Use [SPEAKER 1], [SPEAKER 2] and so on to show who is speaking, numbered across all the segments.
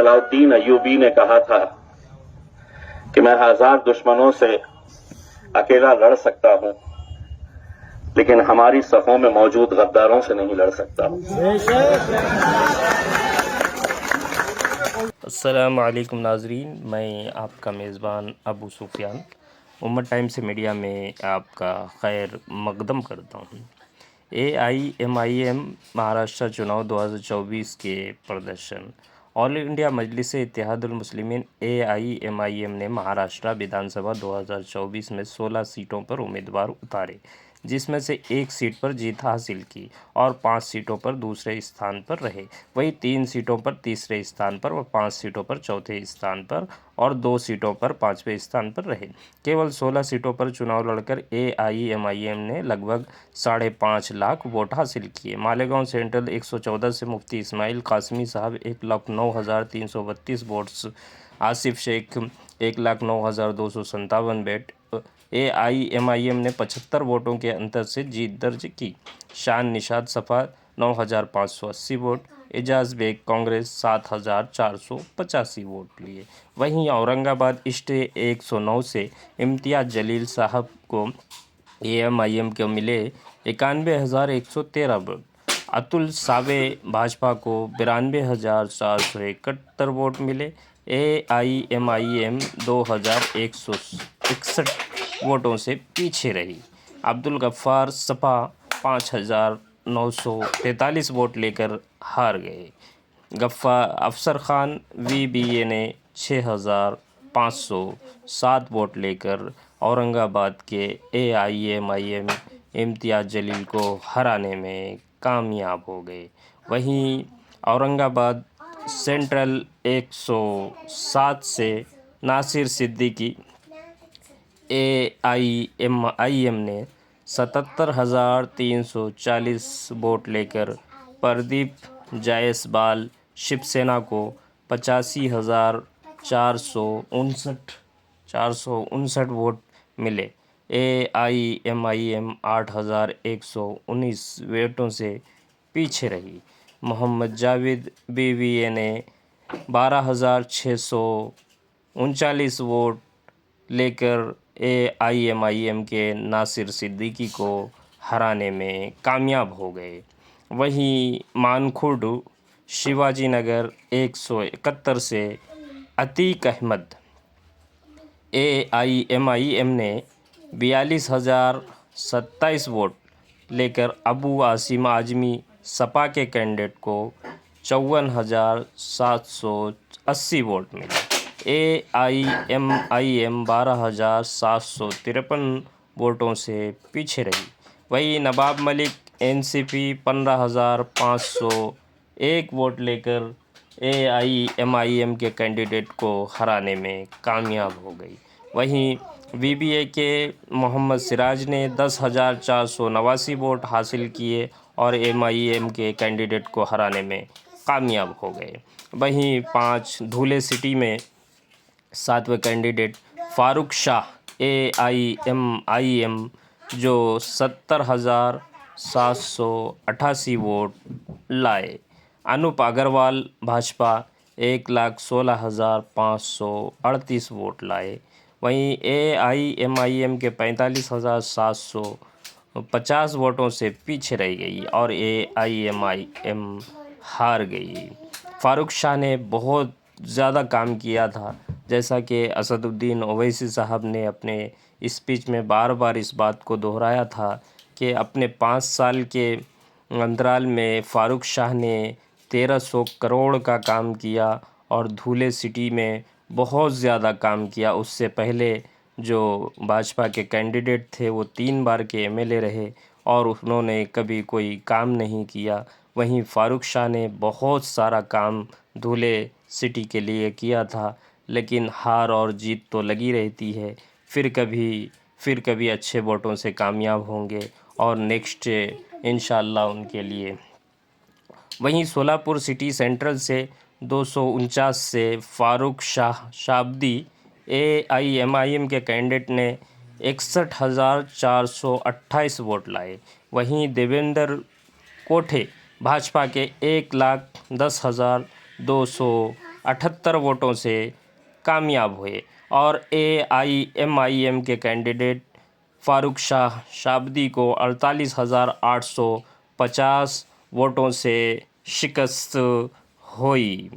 [SPEAKER 1] Jalaluddin Ayyubi ने कहा था कि मैं 1000 दुश्मनों से अकेला लड़ सकता हूं, लेकिन हमारी सफों में मौजूद गद्दारों से नहीं लड़ सकता हूं।
[SPEAKER 2] अस्सलाम वालेकुम नाजरीन, मैं आपका मेज़बान अबू सुफियान उम्मत टाइम्स मीडिया में आपका खैर मकदम करता हूँ। AIMIM महाराष्ट्र चुनाव 2024 के प्रदर्शन। ऑल इंडिया मजलिस इत्तेहादुल मुस्लिमीन AIMIM ने महाराष्ट्र विधानसभा 2024 में 16 सीटों पर उम्मीदवार उतारे, जिसमें से 1 सीट पर जीत हासिल की और 5 सीटों पर दूसरे स्थान पर रहे। वहीं 3 सीटों पर तीसरे स्थान पर और 5 सीटों पर चौथे स्थान पर और 2 सीटों पर 5वें स्थान पर रहे। केवल 16 सीटों पर चुनाव लड़कर AIMIM ने लगभग 5.5 लाख वोट हासिल किए। मालेगांव सेंट्रल 114 से मुफ्ती इस्माइल कासमी साहब 1,09,332 votes, Asif Shaikh 1,09,257 vote. AIMIM ने 75 वोटों के अंतर से जीत दर्ज की। शान निशात सफ़ा 9,580 वोट, एजाज बेग कांग्रेस 7,485 वोट लिए। वहीं औरंगाबाद ईस्ट 109 से इम्तियाज जलील साहब को AIMIM को मिले 91,113 वोट। अतुल सावे भाजपा को 92,471 वोट मिले। AIMIM 2,161 वोटों से पीछे रही। अब्दुल गफ्फार सपा 5,943 वोट लेकर हार गए। अफसर खान VBA ने 6,507 वोट लेकर औरंगाबाद के AIMIM इम्तियाज जलील को हराने में कामयाब हो गए। वहीं औरंगाबाद सेंट्रल 107 से नासिर सिद्दीकी AIMIM ने 77,340 वोट लेकर प्रदीप जायसवाल शिवसेना को 85,459 वोट मिले। AIMIM 8,119 वोटों से पीछे रही। मोहम्मद जावेद BBA ने 12,639 वोट लेकर AIMIM के नासिर सिद्दीकी को हराने में कामयाब हो गए। वहीं मानखुर्द शिवाजी नगर 171 से अतीक अहमद AIMIM ने 42,027 वोट लेकर अबू आसिम आजमी सपा के कैंडिडेट को 54,780 वोट मिले। AIMIM 12,753 वोटों से पीछे रही। वहीं नवाब मलिक NCP 15,501 वोट लेकर AIMIM के कैंडिडेट को हराने में कामयाब हो गई। वहीं VBA के मोहम्मद सिराज ने 10,489 वोट हासिल किए और AIMIM के कैंडिडेट को हराने में कामयाब हो गए। वहीं 5 धुले सिटी में 7वें कैंडिडेट फारूक शाह AIMIM जो 70,788 वोट लाए। अनूप अग्रवाल भाजपा 1,16,538 वोट लाए। वहीं AIMIM के 45,750 वोटों से पीछे रह गई और AIMIM हार गई। फारूक शाह ने बहुत ज़्यादा काम किया था, जैसा कि असदुद्दीन ओवैसी साहब ने अपने स्पीच में बार बार इस बात को दोहराया था कि अपने 5 साल के अंतराल में फारूक शाह ने 1,300 करोड़ का काम किया और धुले सिटी में बहुत ज़्यादा काम किया। उससे पहले जो भाजपा के कैंडिडेट थे वो 3 बार के MLA रहे और उन्होंने कभी कोई काम नहीं किया। वहीं फारूक शाह ने बहुत सारा काम धुले सिटी के लिए किया था, लेकिन हार और जीत तो लगी रहती है। फिर कभी अच्छे वोटों से कामयाब होंगे और नेक्स्ट इंशाअल्लाह उनके लिए। वहीं सोलापुर सिटी सेंट्रल से 249 से फारूक शाब्दी AIMIM के कैंडिडेट ने 61,428 वोट लाए। वहीं देवेंद्र कोठे भाजपा के 1,10,200 78 वोटों से कामयाब हुए और AIMIM के कैंडिडेट फारूक शाह शाबदी को 48,850 वोटों से शिकस्त हुई।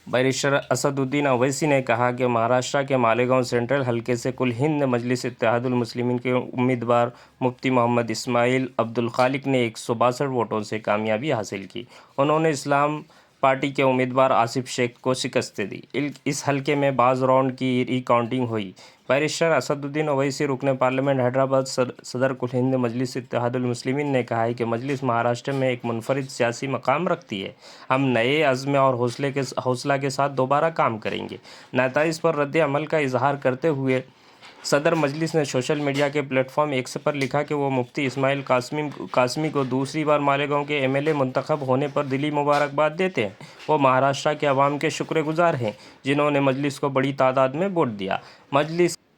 [SPEAKER 2] बैरिस्टर असदुद्दीन ओवैसी ने कहा कि महाराष्ट्र के मालेगांव सेंट्रल हलके से कुल हिंद मजलिस इत्तेहादुल मुस्लिमीन के उम्मीदवार मुफ्ती मोहम्मद इस्माइल अब्दुल खालिक ने 162 वोटों से कामयाबी हासिल की। उन्होंने इस्लाम पार्टी के उम्मीदवार आसिफ शेख को शिकस्त दी। इस हलके में बाज़ राउंड की रिकाउंटिंग हुई। बैरिस्टर असदुद्दीन ओवैसी रुकन पार्लियामेंट हैदराबाद सदर कुल हिंद मजलिस इत्तेहादुल मुस्लिमीन ने कहा है कि मजलिस महाराष्ट्र में एक मुनफरिद सियासी मकाम रखती है। हम नए अज़्म और हौसला के साथ दोबारा काम करेंगे। नताइज पर रद्द अमल का इजहार करते हुए सदर मजलिस ने सोशल मीडिया के प्लेटफॉर्म एक्स पर लिखा कि वो मुफ्ती इस्माइल कासमी को दूसरी बार मालेगांव के MLA मुंतखब होने पर दिली मुबारकबाद देते हैं। वो महाराष्ट्र के अवाम के शुक्रगुजार हैं जिन्होंने मजलिस को बड़ी तादाद में वोट दिया।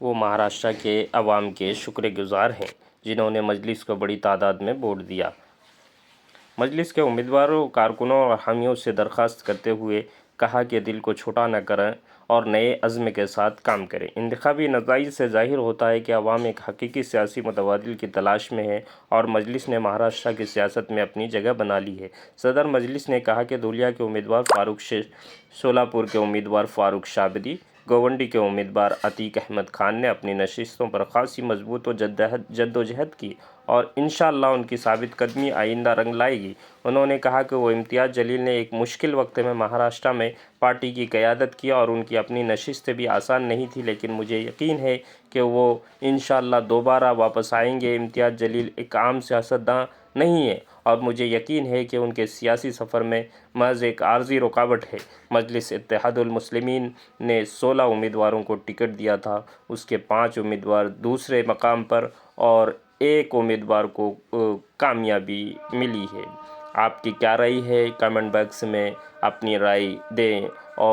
[SPEAKER 2] वो महाराष्ट्र के अवाम के शुक्रगुजार हैं जिन्होंने मजलिस को बड़ी तादाद में वोट दिया। मजलिस के उम्मीदवारों, कारकुनों और हामियों से दरख्वास्त करते हुए कहा कि दिल को छोटा न करें और नए अज़्म के साथ काम करें। इंतखाबी नताइज से ज़ाहिर होता है कि अवाम एक हकीकी सियासी मुतबादिल की तलाश में है और मजलिस ने महाराष्ट्र की सियासत में अपनी जगह बना ली है। सदर मजलिस ने कहा कि धुलिया के उम्मीदवार फारूक शेख, सोलापुर के उम्मीदवार फारूक शाबदी, गोवंडी के उम्मीदवार अतीक अहमद खान ने अपनी नशिस्तों पर खासी मजबूत और जद्दोजहद की और इंशाअल्लाह उनकी साबित कदमी आइंदा रंग लाएगी। उन्होंने कहा कि वो इम्तियाज़ जलील ने एक मुश्किल वक्त में महाराष्ट्र में पार्टी की क़यादत की और उनकी अपनी नशिस्तें भी आसान नहीं थी, लेकिन मुझे यकीन है कि वो इंशाअल्लाह दोबारा वापस आएंगे। इम्तियाज़ जलील एक आम सियासतदान नहीं है और मुझे यकीन है कि उनके सियासी सफ़र में महज एक आर्जी रुकावट है। मजलिस इत्तेहादुल मुस्लिमीन ने 16 उम्मीदवारों को टिकट दिया था, उसके 5 उम्मीदवार दूसरे मकाम पर और 1 उम्मीदवार को कामयाबी मिली है। आपकी क्या राय है? कमेंट बॉक्स में अपनी राय दें और